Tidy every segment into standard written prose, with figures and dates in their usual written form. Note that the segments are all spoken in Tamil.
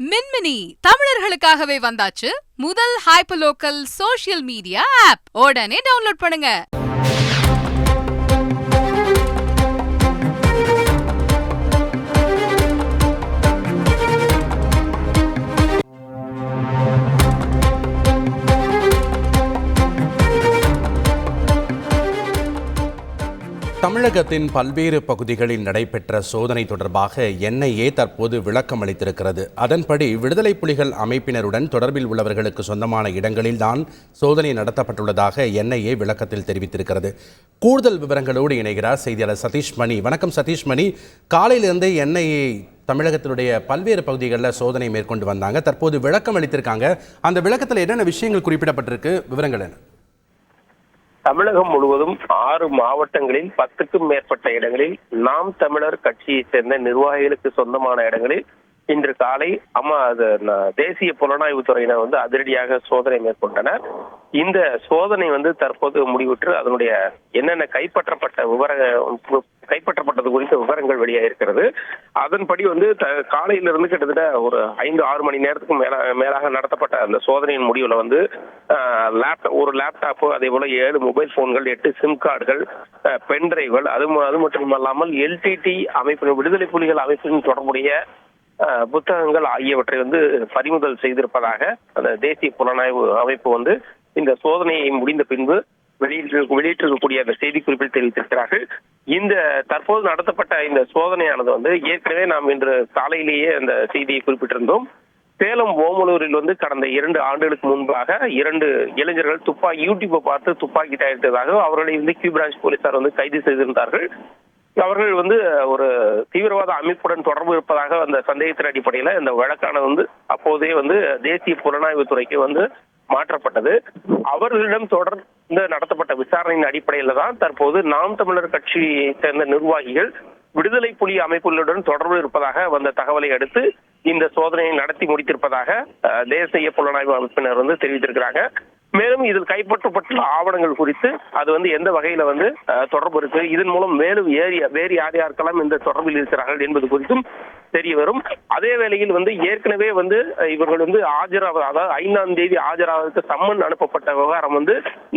மின்மினி தமிழர்களுக்காகவே வந்தாச்சு முதல் ஹைப்பர்லோக்கல் சோஷியல் மீடியா ஆப். உடனே டவுன்லோட் பண்ணுங்க. தமிழகத்தின் பல்வேறு பகுதிகளில் நடைபெற்ற சோதனை தொடர்பாக என்ஐஏ தற்போது விளக்கம் அளித்திருக்கிறது. அதன்படி விடுதலை புலிகள் அமைப்பினருடன் தொடர்பில் உள்ளவர்களுக்கு சொந்தமான இடங்களில்தான் சோதனை நடத்தப்பட்டுள்ளதாக என்ஐஏ விளக்கத்தில் தெரிவித்திருக்கிறது. கூடுதல் விவரங்களோடு இணைகிறார் செய்தியாளர் சதீஷ் மணி. வணக்கம் சதீஷ் மணி. காலையிலிருந்து என்ஐஏ தமிழகத்தினுடைய பல்வேறு பகுதிகளில் சோதனை மேற்கொண்டு வந்தாங்க. தற்போது விளக்கம் அளித்திருக்காங்க. அந்த விளக்கத்தில் என்னென்ன விஷயங்கள் குறிப்பிடப்பட்டிருக்கு? விவரங்கள் என்ன? தமிழகம் முழுவதும் 6 மாவட்டங்களில் 10க்கும் மேற்பட்ட இடங்களில் நாம் தமிழர் கட்சியை சேர்ந்த நிர்வாகிகளுக்கு சொந்தமான இடங்களில் இன்று காலை தேசிய புலனாய்வு துறையினர் அதிரடியாக சோதனை மேற்கொண்டனர். இந்த சோதனை தற்போது முடிவுற்று அதனுடைய என்னென்ன கைப்பற்றப்பட்டது குறித்த விவரங்கள் வெளியாகிருக்கிறது. அதன்படி காலையிலிருந்து கிட்டத்தட்ட ஒரு 5-6 மணி நேரத்துக்கு மேலாக நடத்தப்பட்ட அந்த சோதனையின் முடிவுல ஒரு லேப்டாப், அதே போல 7 மொபைல் போன்கள், 8 சிம் கார்டுகள், பென் டிரைவ்கள், அது மட்டுமல்லாமல் எல்டிடி அமைப்பின் விடுதலை புலிகள் அமைப்பின் தொடர்புடைய புத்தகங்கள் ஆகியவற்றை பறிமுதல் செய்திருப்பதாக அந்த தேசிய புலனாய்வு அமைப்பு இந்த சோதனையை முடிந்த பின்பு வெளியிட்டிருக்கக்கூடிய அந்த செய்தி குறிப்பில் தெரிவித்திருக்கிறார்கள். இந்த தற்போது நடத்தப்பட்ட இந்த சோதனையானது ஏற்கனவே நாம் இன்று காலையிலேயே அந்த செய்தியை குறிப்பிட்டிருந்தோம். சேலம் ஓமலூரில் கடந்த 2 ஆண்டுகளுக்கு முன்பாக 2 இளைஞர்கள் யூடியூப்பை பார்த்து துப்பாக்கி தயாரித்ததாக அவர்களை கியூ பிரான்ச் போலீசார் கைது செய்திருந்தார்கள். அவர்கள் ஒரு தீவிரவாத அமைப்புடன் தொடர்பு இருப்பதாக அந்த சந்தேகத்தின் அடிப்படையில இந்த வழக்கானது அப்போதே தேசிய புலனாய்வு துறைக்கு மாற்றப்பட்டது. அவர்களிடம் தொடர்ந்து நடத்தப்பட்ட விசாரணையின் அடிப்படையில தான் தற்போது நாம் தமிழர் கட்சியை சேர்ந்த நிர்வாகிகள் விடுதலை புலி அமைப்புகளுடன் தொடர்பு இருப்பதாக வந்த தகவலை அடுத்து இந்த சோதனையை நடத்தி முடித்திருப்பதாக தேசிய புலனாய்வு அமைப்பினர் தெரிவித்திருக்கிறாங்க. மேலும் இதில் கைப்பற்றப்பட்டுள்ள ஆவணங்கள் குறித்து அது எந்த வகையில தொடர்பு இருக்கு, இதன் மூலம் மேலும் வேறு யாருக்கெல்லாம் இந்த தொடர்பில் இருக்கிறார்கள் என்பது குறித்தும் தெரிய வரும். அதே வேளையில் ஏற்கனவே இவர்கள் அதாவது 5ஆம் தேதி ஆஜராவதற்கு சம்மன் அனுப்பப்பட்ட விவகாரம்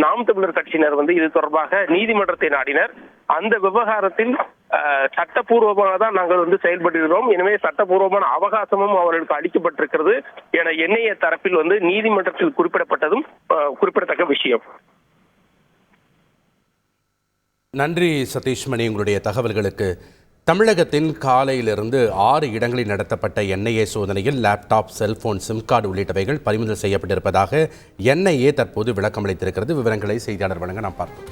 நாம் தமிழர் கட்சியினர் இது தொடர்பாக நீதிமன்றத்தை நாடினர். அந்த விவகாரத்தில் சட்டப்பூர்வமாக தான் நாங்கள் செயல்படுகிறோம், எனவே சட்டப்பூர்வமான அவகாசமும் அவர்களுக்கு அளிக்கப்பட்டிருக்கிறது என என்ஐஏ தரப்பில் நீதிமன்றத்தில் குறிப்பிடப்பட்டதும் குறிப்பிடத்தக்க விஷயம். நன்றி சதீஷ் மணி, உங்களுடைய தகவல்களுக்கு. தமிழகத்தின் காலையிலிருந்து 6 இடங்களில் நடத்தப்பட்ட என்ஐஏ சோதனையில் லேப்டாப், செல்போன், சிம் கார்டு உள்ளிட்டவைகள் பறிமுதல் செய்யப்பட்டிருப்பதாக என்ஐஏ தற்போது விளக்கம் அளித்திருக்கிறது. விவரங்களை செய்தியாளர் வழங்க நாம் பார்ப்போம்.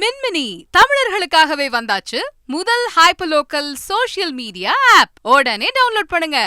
மின்மினி தமிழர்களுக்காகவே வந்தாச்சு முதல் ஹைப்பர்லோக்கல் சோஷியல் மீடியா ஆப். உடனே டவுன்லோட் பண்ணுங்க.